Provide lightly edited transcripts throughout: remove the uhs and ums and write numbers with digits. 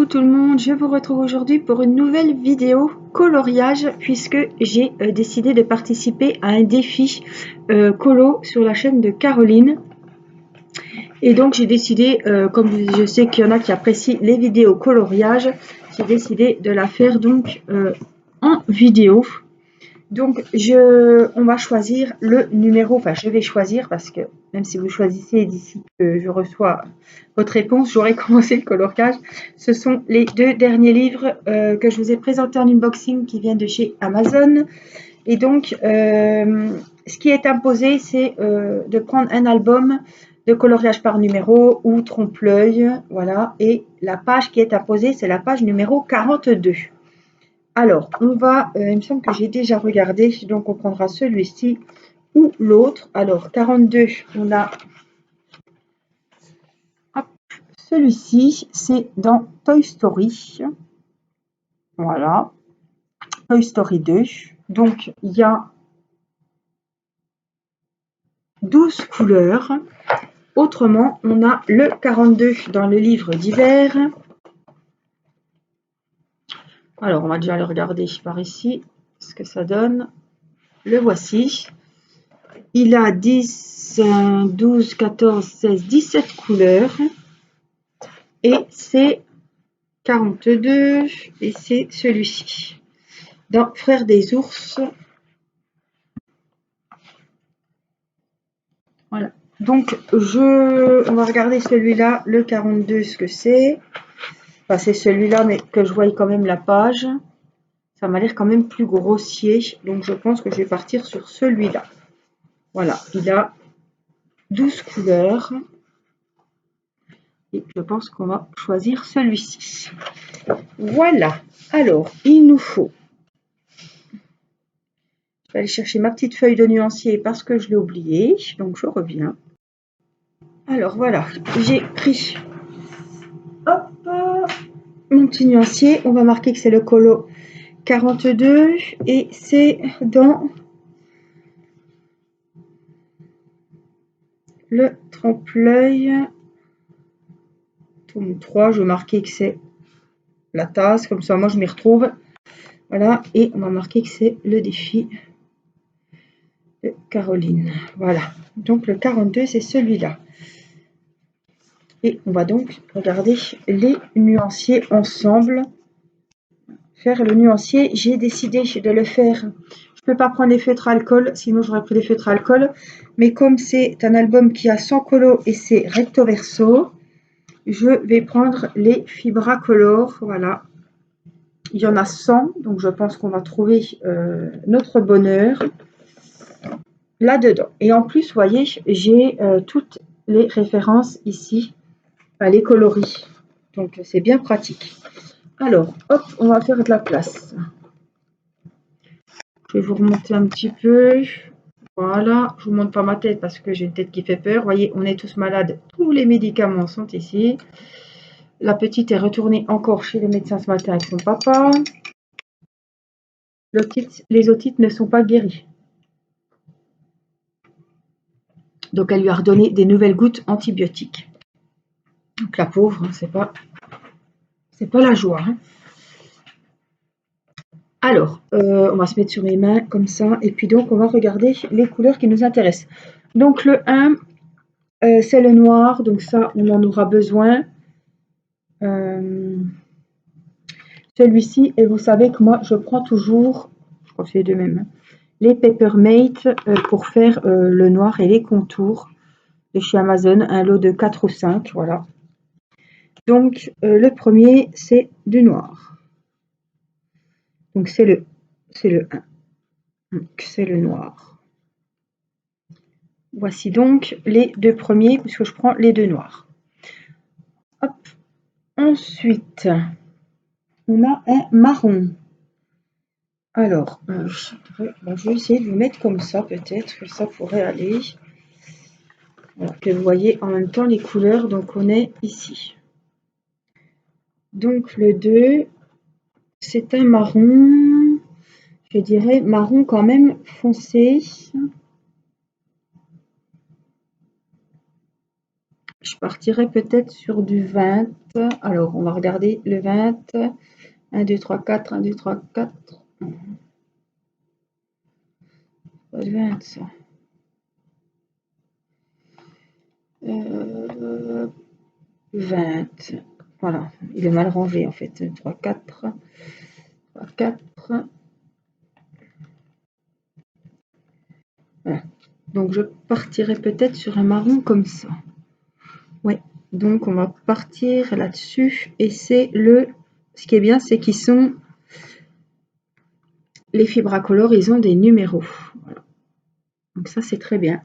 Coucou tout le monde, je vous retrouve aujourd'hui pour une nouvelle vidéo coloriage puisque j'ai décidé de participer à un défi colo sur la chaîne de Caroline. Et donc j'ai décidé, comme je sais qu'il y en a qui apprécient les vidéos coloriage, j'ai décidé de la faire donc en vidéo. Donc on va choisir le numéro, enfin je vais choisir parce que même si vous choisissez d'ici que je reçois votre réponse, j'aurai commencé le coloriage. Ce sont les deux derniers livres que je vous ai présentés en unboxing qui viennent de chez Amazon. Et donc ce qui est imposé, c'est de prendre un album de coloriage par numéro ou trompe-l'œil, voilà. Et la page qui est imposée, c'est la page numéro 42. Alors, on va, il me semble que j'ai déjà regardé, donc on prendra celui-ci ou l'autre. Alors, 42, on a celui-ci, c'est dans Toy Story. Voilà, Toy Story 2. Donc, il y a 12 couleurs. Autrement, on a le 42 dans le livre d'hiver. Alors, on va déjà le regarder par ici, ce que ça donne. Le voici. Il a 10, 12, 14, 16, 17 couleurs. Et c'est 42. Et c'est celui-ci. Dans Frères des ours. Voilà. Donc, on va regarder celui-là, le 42, ce que c'est. Enfin, c'est celui-là, mais que je voie quand même la page. Ça m'a l'air quand même plus grossier. Donc, je pense que je vais partir sur celui-là. Voilà. Il a 12 couleurs. Et je pense qu'on va choisir celui-ci. Voilà. Alors, il nous faut... Je vais aller chercher ma petite feuille de nuancier parce que je l'ai oublié. Donc, je reviens. Alors, voilà. J'ai pris... Hop, mon petit nuancier. On va marquer que c'est le colo 42. Et c'est dans... le trompe-l'œil. Tome 3. Je vais marquer que c'est la tasse. Comme ça, moi, je m'y retrouve. Voilà. Et on va marquer que c'est le défi de Caroline. Voilà. Donc, le 42, c'est celui-là. Et on va donc regarder les nuanciers ensemble. Faire le nuancier, j'ai décidé de le faire. Je ne peux pas prendre les feutres à alcool, sinon j'aurais pris les feutres à alcool. Mais comme c'est un album qui a 100 colos et c'est recto verso, je vais prendre les Fibracolor. Voilà. Il y en a 100, donc je pense qu'on va trouver notre bonheur là-dedans. Et en plus, vous voyez, j'ai toutes les références ici. Les coloris, donc c'est bien pratique. Alors, hop, on va faire de la place. Je vais vous remonter un petit peu. Voilà, je vous montre pas ma tête parce que j'ai une tête qui fait peur. Vous voyez, on est tous malades. Tous les médicaments sont ici. La petite est retournée encore chez le médecin ce matin avec son papa. Les otites ne sont pas guéries. Donc, elle lui a redonné des nouvelles gouttes antibiotiques. Donc, la pauvre, hein, c'est pas la joie. Hein. Alors, on va se mettre sur les mains comme ça. Et puis donc, on va regarder les couleurs qui nous intéressent. Donc, le 1, c'est le noir. Donc ça, on en aura besoin. Celui-ci, et vous savez que moi, je prends toujours, je crois que c'est les deux mêmes, hein, les Papermate pour faire le noir et les contours de chez Amazon. Un lot de 4 ou 5, voilà. Donc, le premier, c'est du noir. Donc, c'est le 1. Donc, c'est le noir. Voici donc les deux premiers, puisque je prends les deux noirs. Hop. Ensuite, on a un marron. Alors, je vais essayer de vous mettre comme ça, peut-être que ça pourrait aller. Alors que vous voyez en même temps les couleurs, donc on est ici. Donc, le 2, c'est un marron, je dirais marron quand même foncé. je partirai peut-être sur du 20. Alors, on va regarder le 20. 1, 2, 3, 4. 1, 2, 3, 4. Pas le 20, ça. 20. Voilà, il est mal rangé en fait. 3, 4. 3, 4. Voilà. Donc, je partirai peut-être sur un marron comme ça. Ouais, donc on va partir là-dessus. Et c'est le... Ce qui est bien, c'est qu'ils sont... Les Fibracolor, ils ont des numéros. Voilà. Donc ça, c'est très bien.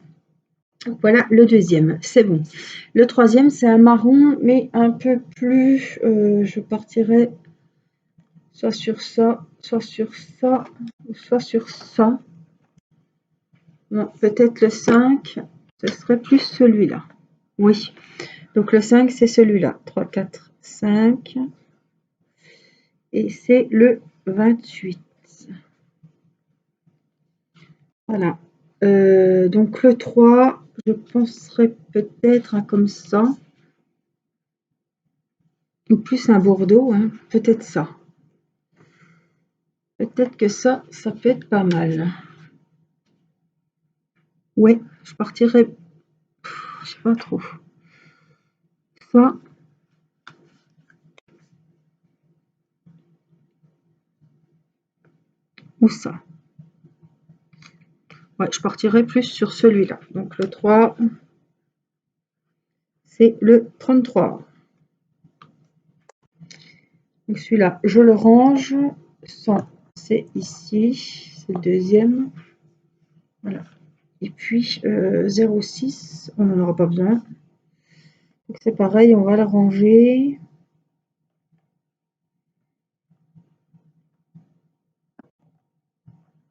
Voilà le deuxième, c'est bon. Le troisième, c'est un marron, mais un peu plus... je partirai soit sur ça, soit sur ça, ou soit sur ça. Non, peut-être le 5, ce serait plus celui-là. Oui, donc le 5, c'est celui-là. 3, 4, 5. Et c'est le 28. Voilà. Donc le 3, je penserais peut-être comme ça. Ou plus un Bordeaux, hein. Peut-être ça. Peut-être que ça peut être pas mal. Ouais, je partirais, je sais pas trop. Ça. Ou ça. Ouais, je partirais plus sur celui-là. Donc le 3, c'est le 33. Donc celui-là, je le range. 100, c'est ici. C'est le deuxième. Voilà. Et puis 0,6, on n'en aura pas besoin. Donc c'est pareil, on va le ranger.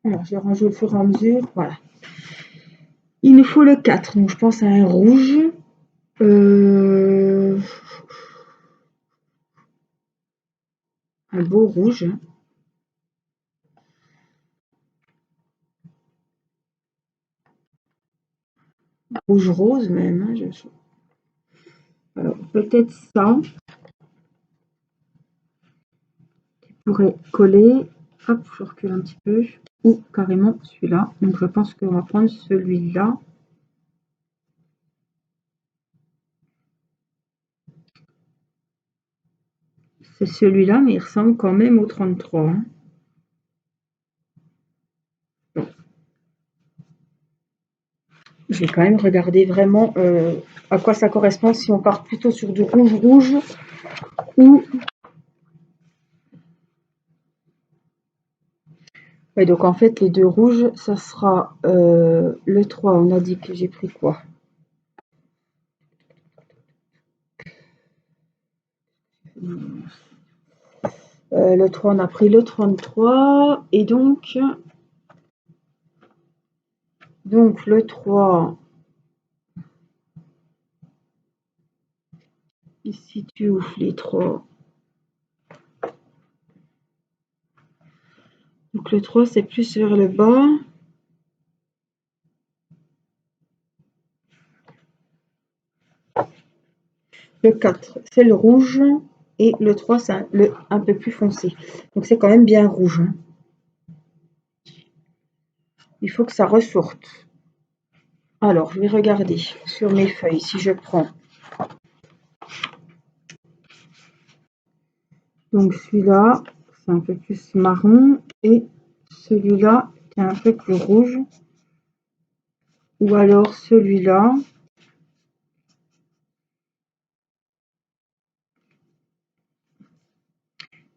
Alors je vais ranger au fur et à mesure. Voilà. Il nous faut le 4, donc je pense à un rouge. Un beau rouge. Rouge rose même. Hein, alors peut-être ça. Qui pourrait coller. Hop, je recule un petit peu. Ou carrément celui-là. Donc je pense qu'on va prendre celui-là. C'est celui-là, mais il ressemble quand même au 33. Hein. Bon. Je vais quand même regarder vraiment à quoi ça correspond, si on part plutôt sur du rouge ou... Ouais, donc en fait, les deux rouges, ça sera le 3. On a dit que j'ai pris quoi? Le 3, on a pris le 33. Et donc le 3, ici tu ouvres les 3. Donc le 3, c'est plus vers le bas. Le 4, c'est le rouge. Et le 3, c'est un peu plus foncé. Donc c'est quand même bien rouge. Hein. Il faut que ça ressorte. Alors, je vais regarder sur mes feuilles si je prends. Donc celui-là, c'est un peu plus marron. Et celui-là, qui est un peu plus rouge. Ou alors celui-là.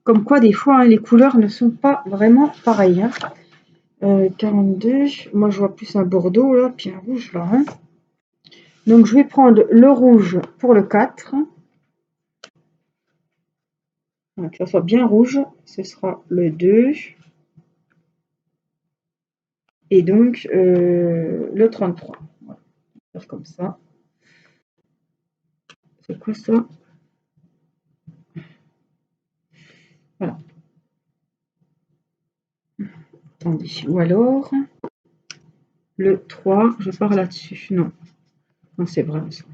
Comme quoi, des fois, hein, les couleurs ne sont pas vraiment pareilles. Hein. 42, moi je vois plus un bordeaux là, puis un rouge là. Hein. Donc je vais prendre le rouge pour le 4. Voilà, que ça soit bien rouge, ce sera le 2. Et donc le 33. Voilà, faire comme ça. C'est quoi ça? Voilà. Attendez. Ou alors le 3, je pars là-dessus. Non. Non, c'est vrai ça.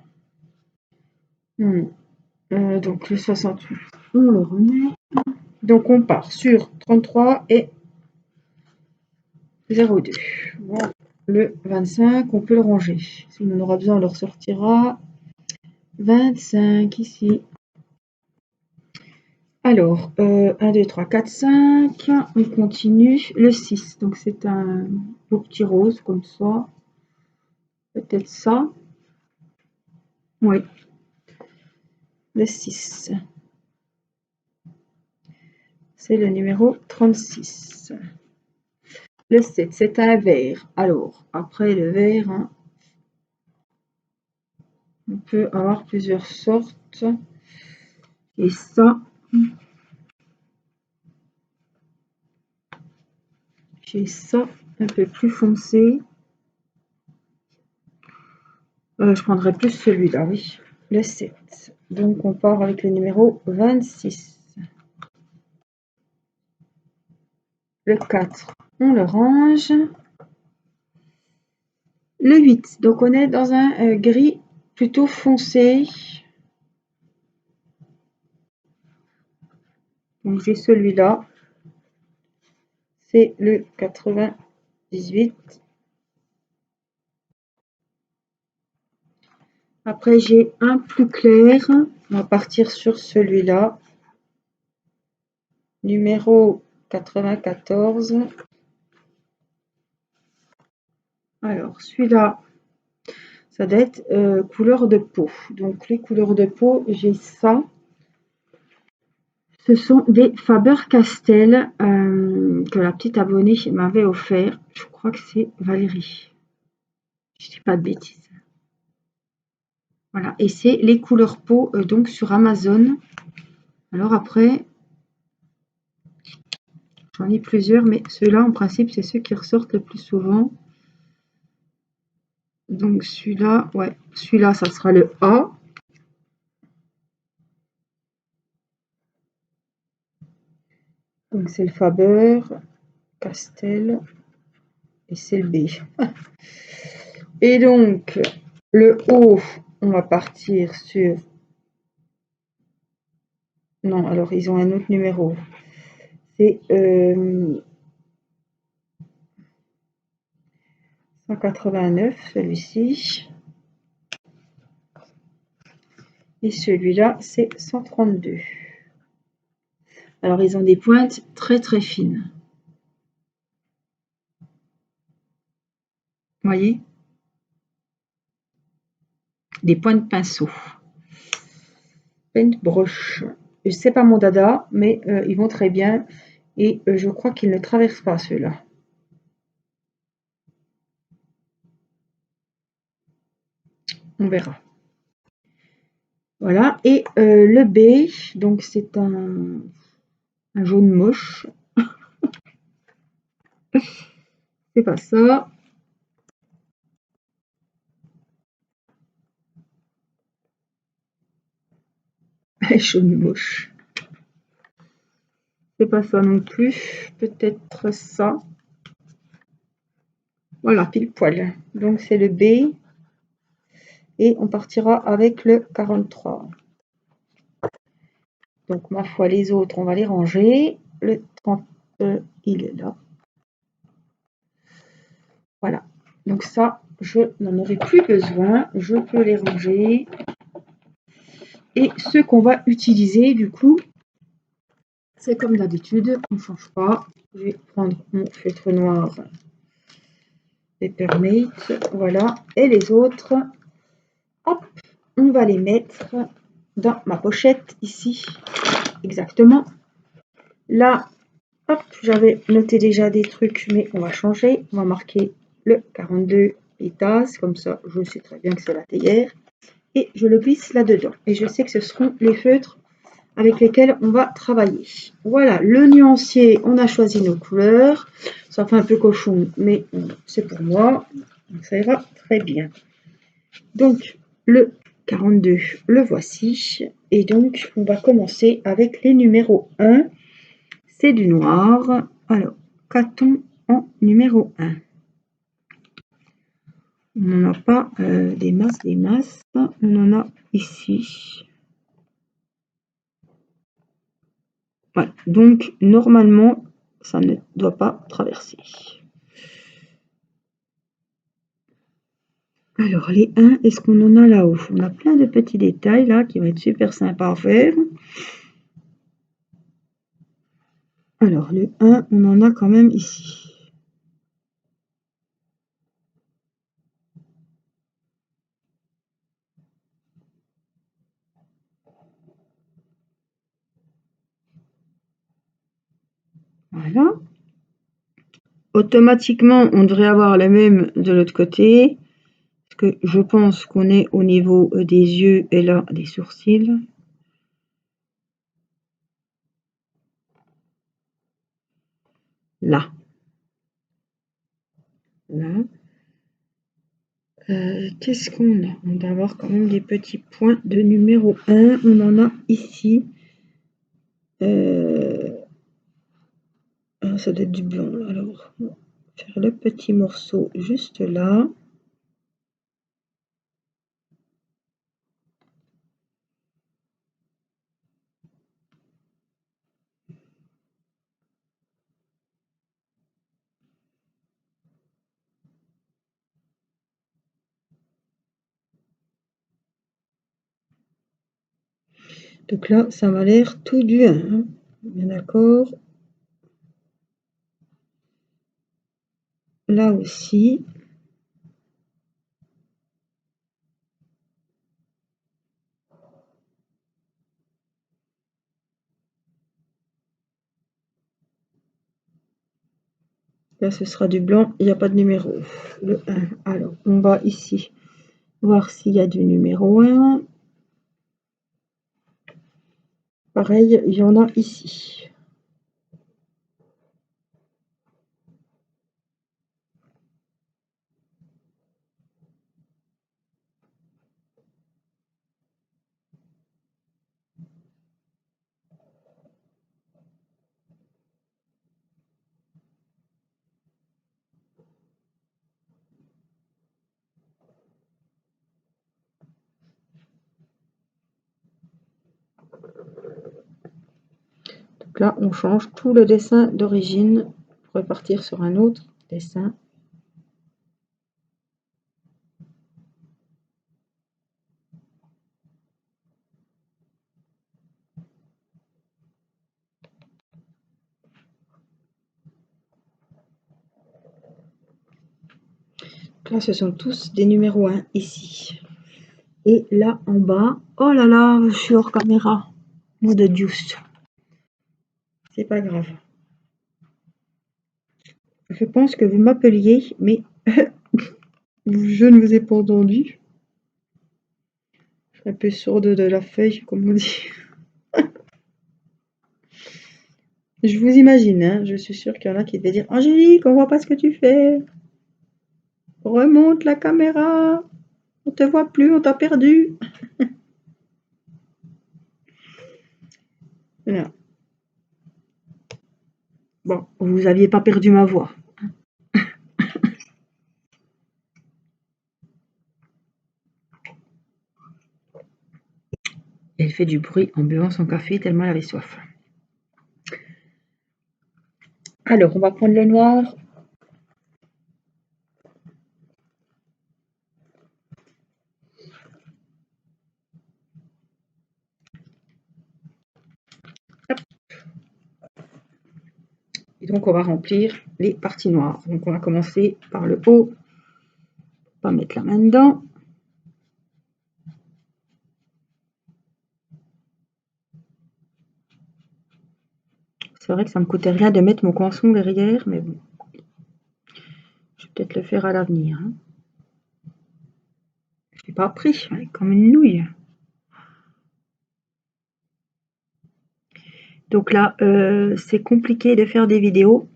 Donc le 68, on le remet. Donc on part sur 33 et 0,2. Voilà. Le 25, on peut le ranger. Si on en aura besoin, on le ressortira. 25 ici. Alors, 1, 2, 3, 4, 5. On continue. Le 6. Donc c'est un beau petit rose comme ça. Peut-être ça. Oui. Le 6. C'est le numéro 36. Le 7, c'est un vert. Alors, après le vert, hein, on peut avoir plusieurs sortes. Et ça, j'ai ça un peu plus foncé. Je prendrai plus celui-là, oui. Le 7. Donc, on part avec le numéro 26. Le 4, on le range. Le 8, donc on est dans un gris plutôt foncé. Donc, j'ai celui-là. C'est le 98. Après, j'ai un plus clair. On va partir sur celui-là. Numéro 94. Alors, celui-là, ça doit être couleur de peau. Donc, les couleurs de peau, j'ai ça. Ce sont des Faber-Castell que la petite abonnée m'avait offert. Je crois que c'est Valérie. Je dis pas de bêtises. Voilà, et c'est les couleurs peau donc sur Amazon. Alors après, j'en ai plusieurs, mais ceux-là en principe c'est ceux qui ressortent le plus souvent. Donc celui-là, ouais, celui-là ça sera le A. Donc c'est le Faber Castell et c'est le B. Et donc le O, on va partir sur. Non, alors ils ont un autre numéro. C'est 189, celui-ci. Et celui-là, c'est 132. Alors, ils ont des pointes très très fines. Vous voyez? Des points de pinceau. Paintbrush. C'est pas mon dada, mais ils vont très bien. Et je crois qu'ils ne traversent pas ceux-là. On verra. Voilà. Et le B, donc c'est un jaune moche. C'est pas ça. Jaune moche. C'est pas ça non plus. Peut-être ça. Voilà, pile poil. Donc c'est le B. Et on partira avec le 43. Donc ma foi, les autres, on va les ranger. Le 30, il est là. Voilà. Donc ça, je n'en aurai plus besoin. Je peux les ranger. Et ceux qu'on va utiliser, du coup, c'est comme d'habitude, on ne change pas. Je vais prendre mon feutre noir Peppermint. Voilà. Et les autres, hop, on va les mettre dans ma pochette ici. Exactement. Là, hop, j'avais noté déjà des trucs, mais on va changer. On va marquer le 42 les tasses, comme ça je sais très bien que c'est la théière. Et je le glisse là-dedans. Et je sais que ce seront les feutres avec lesquels on va travailler. Voilà, le nuancier, on a choisi nos couleurs. Ça fait un peu cochon, mais c'est pour moi. Donc ça ira très bien. Donc, le 42, le voici. Et donc, on va commencer avec les numéros 1. C'est du noir. Alors, qu'a-t-on en numéro 1? On n'en a pas des masses. On en a ici. Ouais, donc normalement, ça ne doit pas traverser. Alors les 1, est-ce qu'on en a là-haut? On a plein de petits détails là qui vont être super sympas à faire. Alors le 1, on en a quand même ici. Voilà. Automatiquement, on devrait avoir la même de l'autre côté. Parce que je pense qu'on est au niveau des yeux et là des sourcils. Là. Là. Qu'est-ce qu'on a? On doit avoir quand même des petits points de numéro 1. On en a ici. Ça doit être du blanc. Alors, on va faire le petit morceau juste là. Donc là, ça m'a l'air tout du 1. Hein. Bien d'accord. Là aussi. Là, ce sera du blanc, il n'y a pas de numéro. Le 1. Alors, on va ici voir s'il y a du numéro 1. Pareil, il y en a ici. Donc là, on change tout le dessin d'origine pour repartir sur un autre dessin. Donc là, ce sont tous des numéros 1 ici. Et là, en bas, oh là là, je suis hors caméra. Mot de Dieu. C'est pas grave. Je pense que vous m'appeliez, mais je ne vous ai pas entendu. Je suis un peu sourde de la feuille, comme on dit. Je vous imagine, hein, je suis sûre qu'il y en a qui devaient dire Angélique, on voit pas ce que tu fais. Remonte la caméra. On te voit plus, on t'a perdu. Voilà. Bon, vous aviez pas perdu ma voix. Elle fait du bruit en buvant son café tellement elle avait soif. Alors, on va prendre le noir. Hop. Et donc, on va remplir les parties noires. Donc, on va commencer par le haut. On va mettre la main dedans. C'est vrai que ça me coûtait rien de mettre mon coinçon derrière, mais bon. Je vais peut-être le faire à l'avenir. Hein. Je l'ai pas pris, comme une nouille. Donc là, c'est compliqué de faire des vidéos.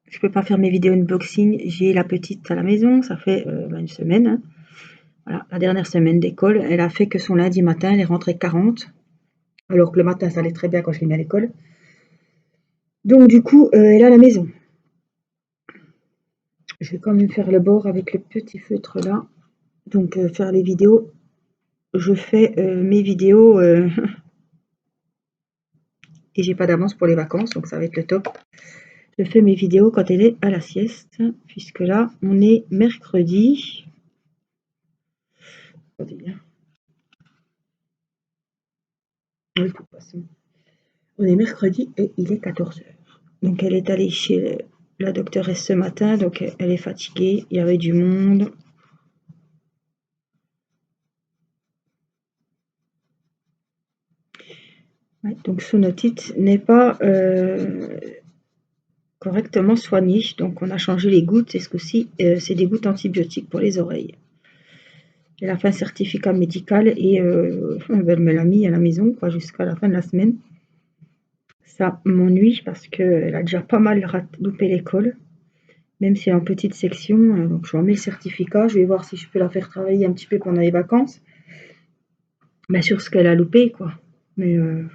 Je peux pas faire mes vidéos unboxing. J'ai la petite à la maison, ça fait une semaine. Hein. Voilà, la dernière semaine d'école, elle a fait que son lundi matin, elle est rentrée 40. Alors que le matin, ça allait très bien quand je l'ai mis à l'école. Donc du coup, elle est à la maison. Je vais quand même faire le bord avec le petit feutre là. Donc faire les vidéos, je fais mes vidéos et j'ai pas d'avance pour les vacances, donc ça va être le top. Je fais mes vidéos quand elle est à la sieste, puisque là on est mercredi. On est mercredi et il est 14 heures. Donc elle est allée chez la doctoresse ce matin, donc elle est fatiguée, il y avait du monde. Ouais, donc son otite n'est pas correctement soignée, donc on a changé les gouttes, et ce coup-ci c'est des gouttes antibiotiques pour les oreilles. Elle a fait un certificat médical et elle me l'a mis à la maison jusqu'à la fin de la semaine. Ça m'ennuie parce qu'elle a déjà pas mal loupé l'école, même si elle est en petite section. Donc je lui remets le certificat, je vais voir si je peux la faire travailler un petit peu pendant les vacances. Bien sur ce qu'elle a loupé, quoi. Mais ouais.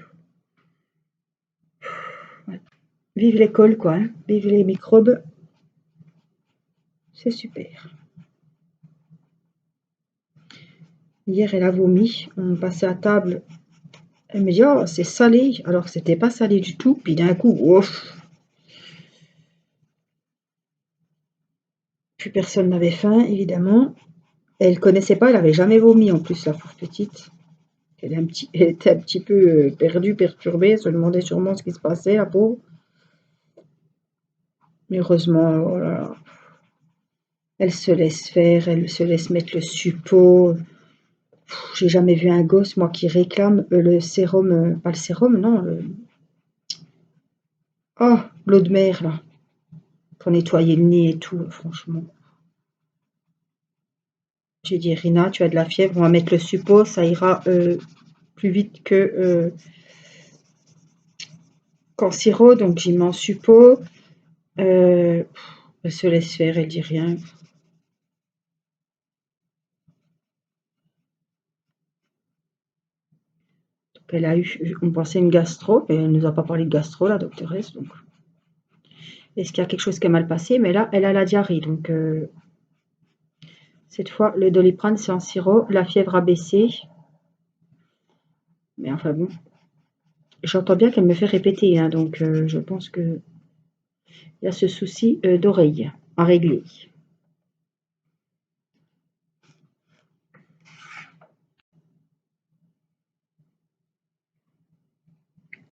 Vive l'école, quoi. Hein. Vive les microbes. C'est super. Hier, elle a vomi. On passait à table. Elle me dit, oh, c'est salé. Alors que c'était pas salé du tout. Puis d'un coup, ouf. Plus personne n'avait faim, évidemment. Elle connaissait pas, elle avait jamais vomi en plus, la pauvre petite. Elle était un petit peu perdue, perturbée. Elle se demandait sûrement ce qui se passait, la pauvre. Mais heureusement, voilà. Elle se laisse faire, elle se laisse mettre le suppôt. J'ai jamais vu un gosse, moi, qui réclame le sérum, pas le sérum, non, oh, l'eau de mer, là, pour nettoyer le nez et tout, franchement. J'ai dit, Rina, tu as de la fièvre, on va mettre le suppôt, ça ira plus vite que qu'en sirop, donc j'y mets en suppôt. Elle se laisse faire, elle dit rien. Donc elle a eu, on pensait une gastro, mais elle nous a pas parlé de gastro, la doctoresse, donc. Est-ce qu'il y a quelque chose qui est mal passé? Mais là, elle a la diarrhée, donc cette fois, le Doliprane, c'est en sirop, la fièvre a baissé. Mais enfin bon, j'entends bien qu'elle me fait répéter, hein, donc je pense qu'il y a ce souci d'oreille à régler.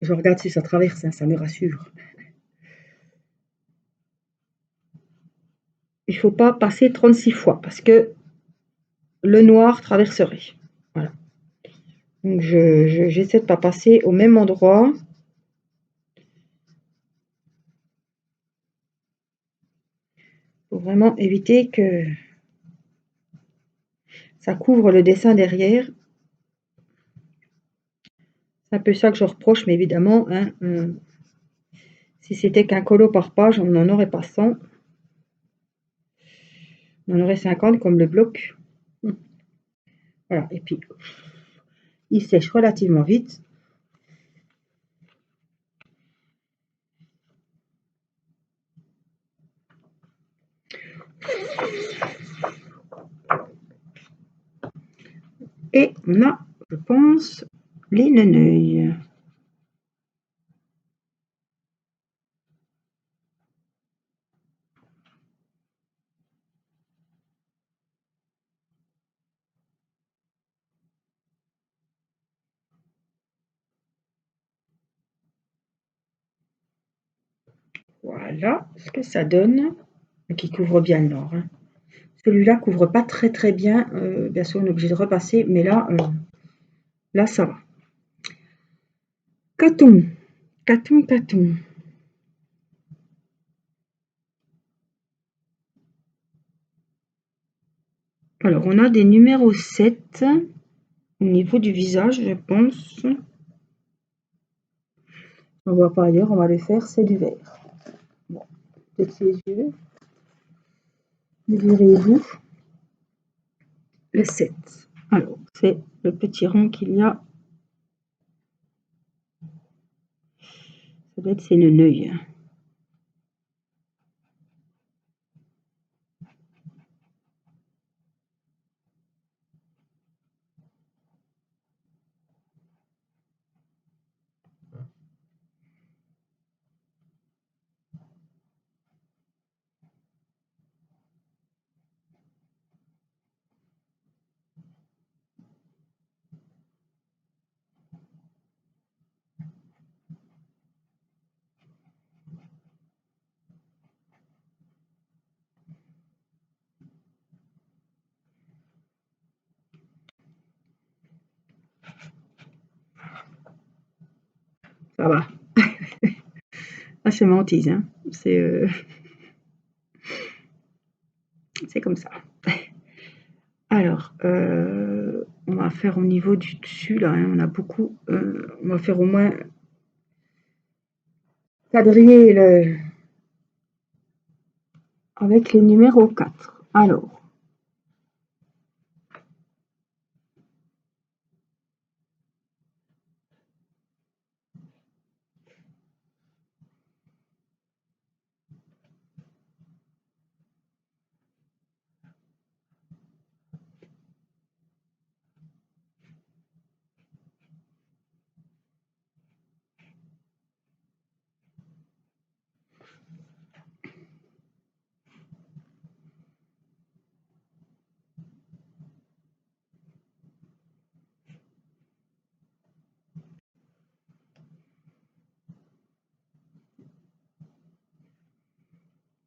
Je regarde si ça traverse, hein, ça me rassure. Il ne faut pas passer 36 fois parce que le noir traverserait. Voilà. Donc j'essaie de ne pas passer au même endroit. Pour vraiment éviter que ça couvre le dessin derrière. C'est un peu ça que je reproche, mais évidemment, hein, si c'était qu'un colo par page, on n'en aurait pas 100. On en aurait 50 comme le bloc. Voilà, et puis il sèche relativement vite. Et on a, je pense, les neneuils. Voilà ce que ça donne, qui couvre bien le nord. Hein. Celui-là couvre pas très très bien, bien sûr on est obligé de repasser, mais là ça va. Caton, caton, caton. Alors on a des numéros 7 au niveau du visage, je pense. On voit pas ailleurs, on va le faire, c'est du vert. Bon, peut-être les yeux. Me direz-vous le 7. Alors, c'est le petit rond qu'il y a. Ça doit être ses neneuils. Ça va. Ah, c'est ma hantise, hein. C'est comme ça. Alors, on va faire au niveau du dessus, là, hein, on a beaucoup. On va faire au moins quadriller avec les numéros 4. Alors,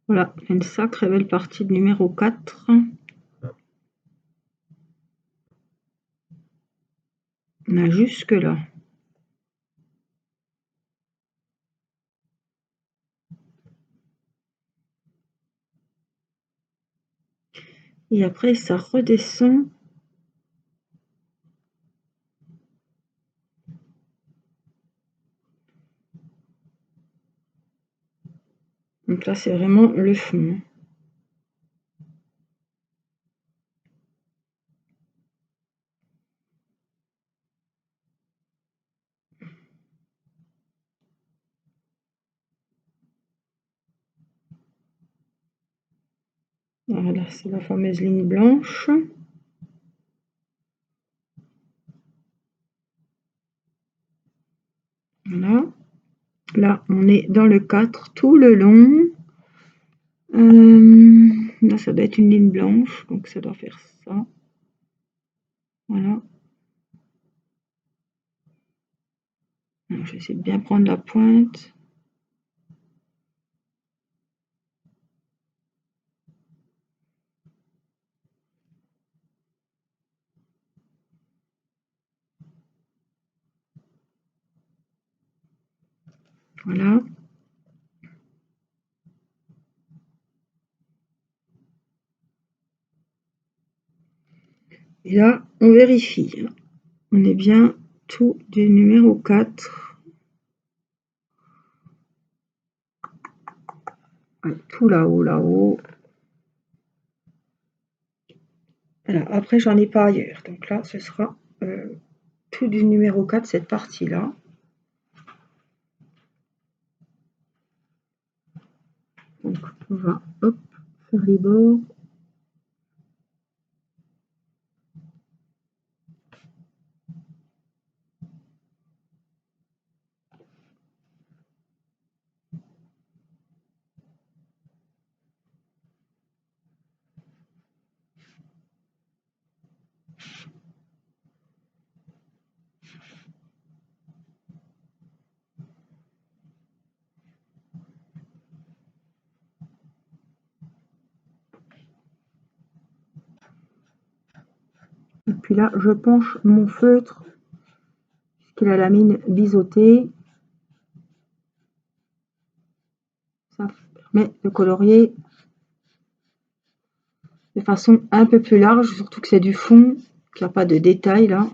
voilà, une sacrée belle partie de numéro 4. On a jusque là. Et après, ça redescend. Donc là, c'est vraiment le fond. Voilà, c'est la fameuse ligne blanche. Voilà. Là, on est dans le 4 tout le long. Là, ça doit être une ligne blanche, donc ça doit faire ça. Voilà. Alors, je vais essayer de bien prendre la pointe. Voilà. Et là, on vérifie. On est bien tout du numéro 4. Ouais, tout là-haut, là-haut. Voilà. Après, j'en ai pas ailleurs. Donc là, ce sera tout du numéro 4, cette partie-là. Donc, on va hop, faire les bords. Et puis là, je penche mon feutre, puisqu'il a la mine biseautée. Ça permet de colorier de façon un peu plus large, surtout que c'est du fond, qu'il n'y a pas de détails là.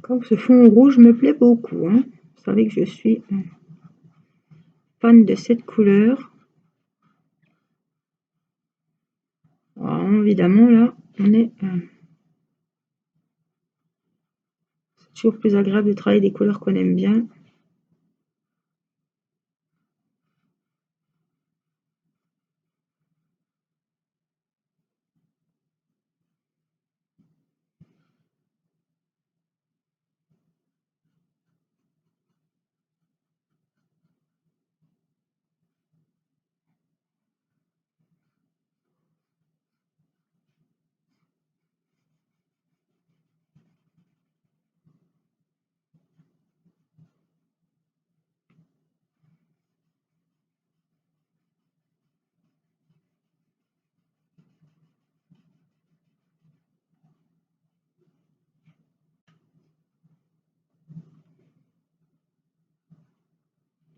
Comme ce fond rouge me plaît beaucoup, hein. Vous savez que je suis fan de cette couleur. Alors, évidemment, là, on est... c'est toujours plus agréable de travailler des couleurs qu'on aime bien.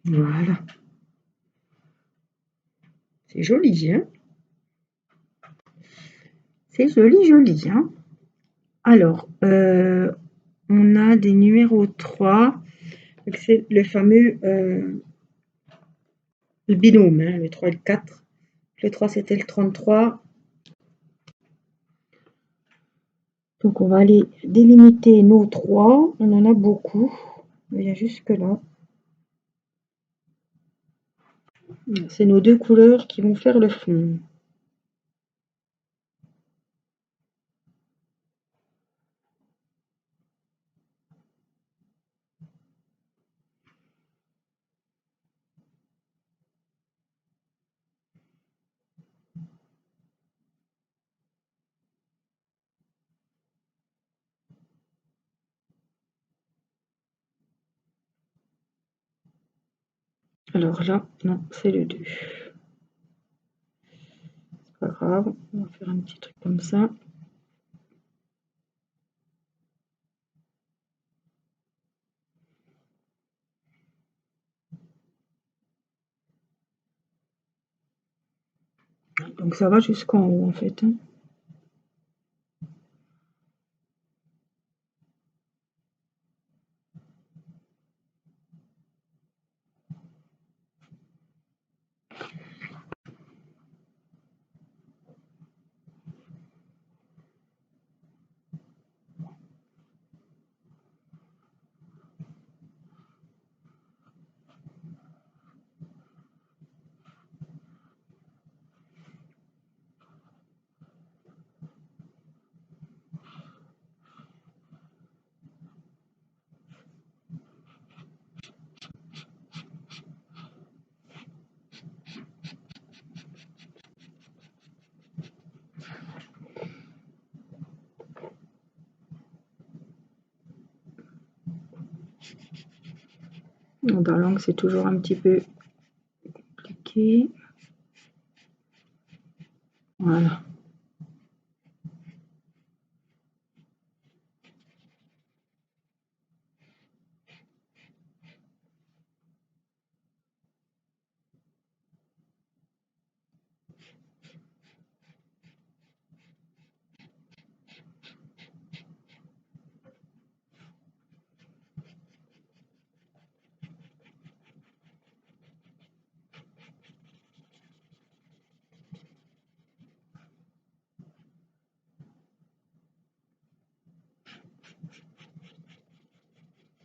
Voilà. C'est joli, hein? C'est joli, joli, hein? Alors, on a des numéros 3. C'est le fameux le binôme, hein, le 3 et le 4. Le 3, c'était le 33. Donc, on va aller délimiter nos 3. On en a beaucoup. Il y a jusque là. C'est nos deux couleurs qui vont faire le fond. Alors là, non, c'est le 2. C'est pas grave, on va faire un petit truc comme ça. Donc ça va jusqu'en haut en fait, hein. Dans la langue, c'est toujours un petit peu compliqué. Voilà.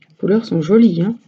Les couleurs sont jolies, hein.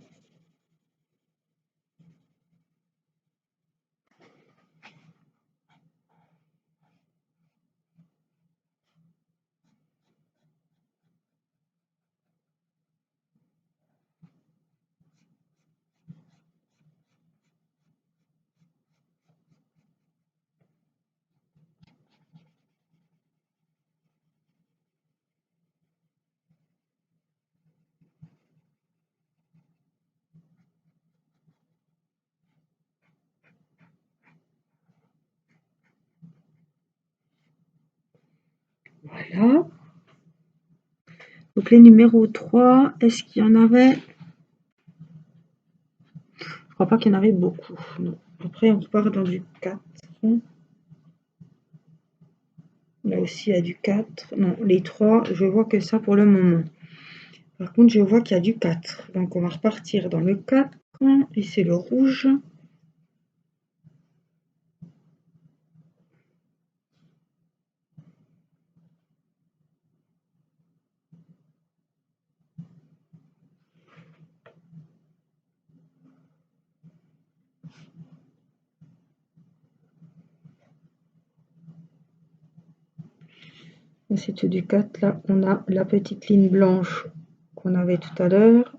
Voilà. Donc les numéros 3, est-ce qu'il y en avait? Je crois pas qu'il y en avait beaucoup. Non. Après, on repart dans du 4. Là aussi, il y a du 4. Non, les 3, je vois que ça pour le moment. Par contre, je vois qu'il y a du 4. Donc, on va repartir dans le 4. Et c'est le rouge. C'est tout du 4. Là, on a la petite ligne blanche qu'on avait tout à l'heure.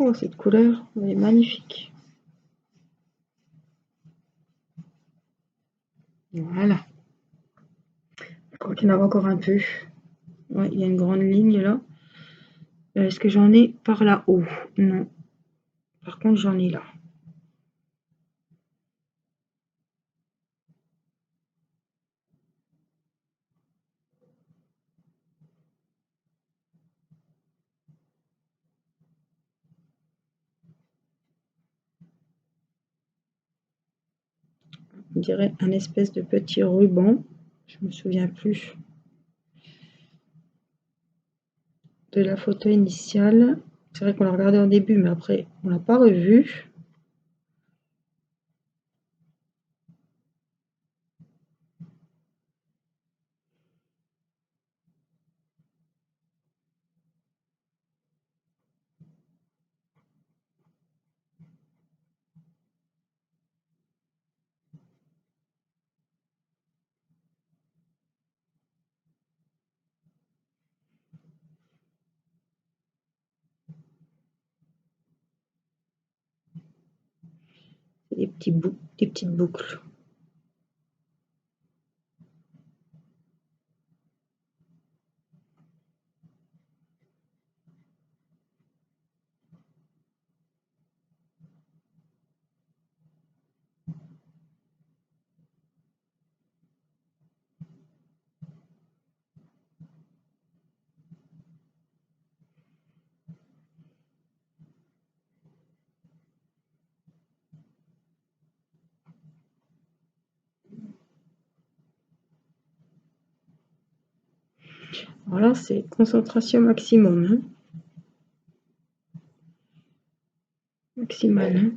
Oh, cette couleur, elle est magnifique. Voilà. Je crois qu'il y en a encore un peu. Ouais, il y a une grande ligne là. Est-ce que j'en ai par là-haut? Non. Par contre, j'en ai là. On dirait un espèce de petit ruban. Je me souviens plus de la photo initiale. C'est vrai qu'on l'a regardé au début, mais après, on l'a pas revu. Des petites boucles. Voilà, c'est concentration maximum. Hein. Maximale. Hein.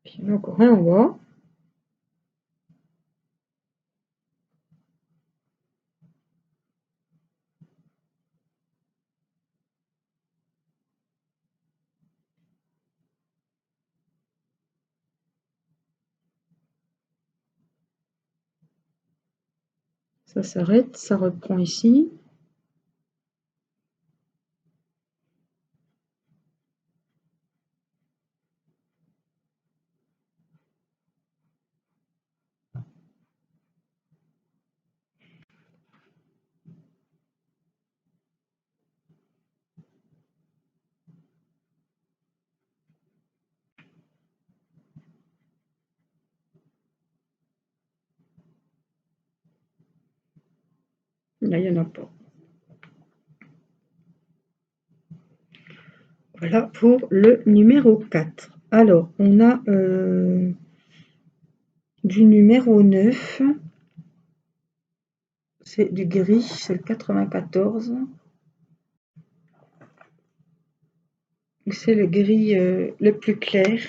Puis il y en a encore un en bas. Ça s'arrête, ça reprend ici. Là, il n'y en a pas. Voilà pour le numéro 4. Alors, on a du numéro 9. C'est du gris, c'est le 94. C'est le gris le plus clair.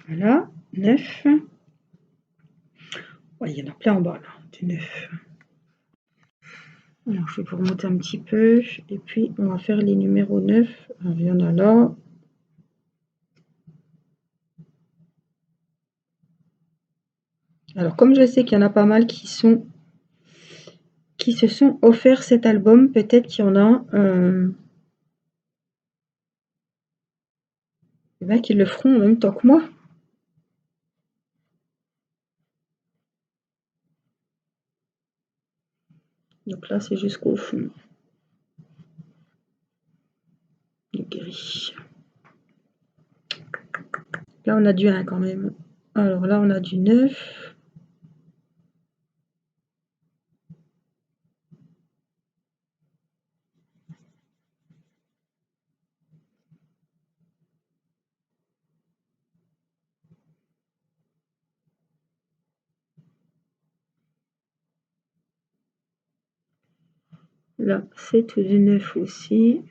Voilà, 9. Ouais, il y en a plein en bas là, du 9. Alors je vais vous remonter un petit peu et puis on va faire les numéros 9. Alors, il y en a là. Alors comme je sais qu'il y en a pas mal qui se sont offerts cet album, peut-être qu'il y en a qui le feront en même temps que moi. Donc là c'est jusqu'au fond. Le gris. Là on a du 1 quand même. Alors là on a du 9. Là c'est tout du 9 aussi.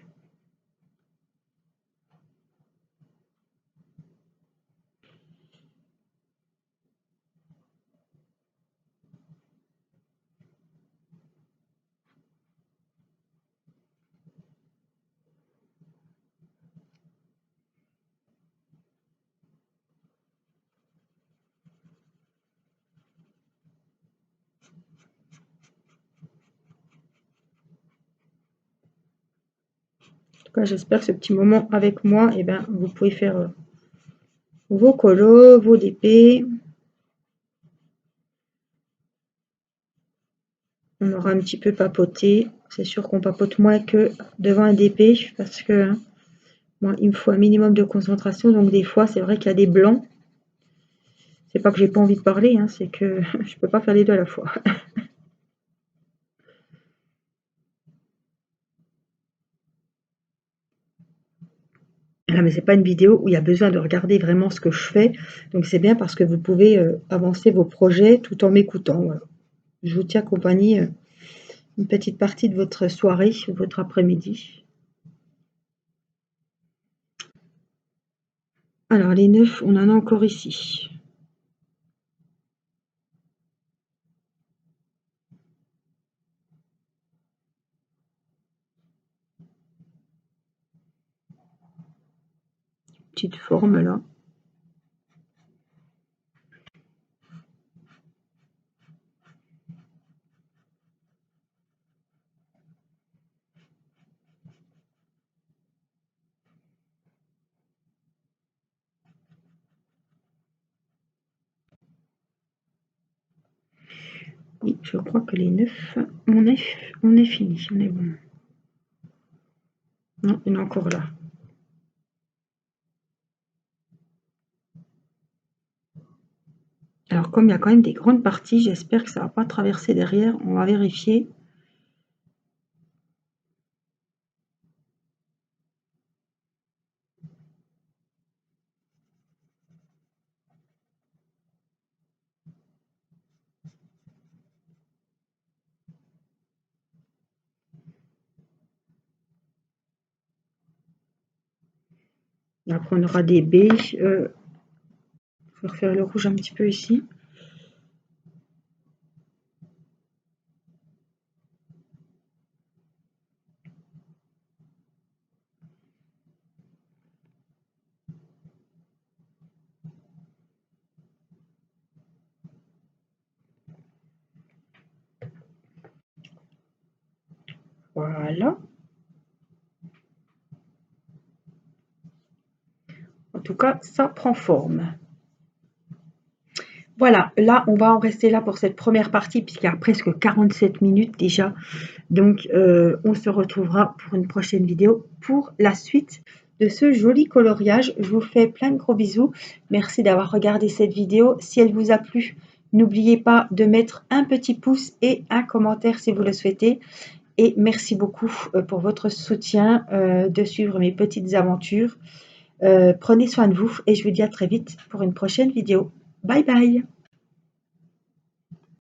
En tout cas, j'espère que ce petit moment avec moi, eh ben, vous pouvez faire vos colos, vos DP. On aura un petit peu papoté. C'est sûr qu'on papote moins que devant un DP parce que moi, il me faut un minimum de concentration. Donc des fois, c'est vrai qu'il y a des blancs. C'est pas que j'ai pas envie de parler, hein, c'est que je peux pas faire les deux à la fois. Là, mais c'est pas une vidéo où il y a besoin de regarder vraiment ce que je fais. Donc c'est bien parce que vous pouvez avancer vos projets tout en m'écoutant. Voilà. Je vous tiens compagnie une petite partie de votre soirée, votre après-midi. Alors les 9, on en a encore ici. Petite forme là. Oui, je crois que les 9, on est fini, on est bon. Non, il y en a encore là. Alors comme il y a quand même des grandes parties, j'espère que ça ne va pas traverser derrière. On va vérifier. Après on aura des baies. Je vais refaire le rouge un petit peu ici. Voilà. En tout cas, ça prend forme. Voilà, là, on va en rester là pour cette première partie, puisqu'il y a presque 47 minutes déjà. Donc, on se retrouvera pour une prochaine vidéo pour la suite de ce joli coloriage. Je vous fais plein de gros bisous. Merci d'avoir regardé cette vidéo. Si elle vous a plu, n'oubliez pas de mettre un petit pouce et un commentaire si vous le souhaitez. Et merci beaucoup pour votre soutien, de suivre mes petites aventures. Prenez soin de vous et je vous dis à très vite pour une prochaine vidéo. Bye bye!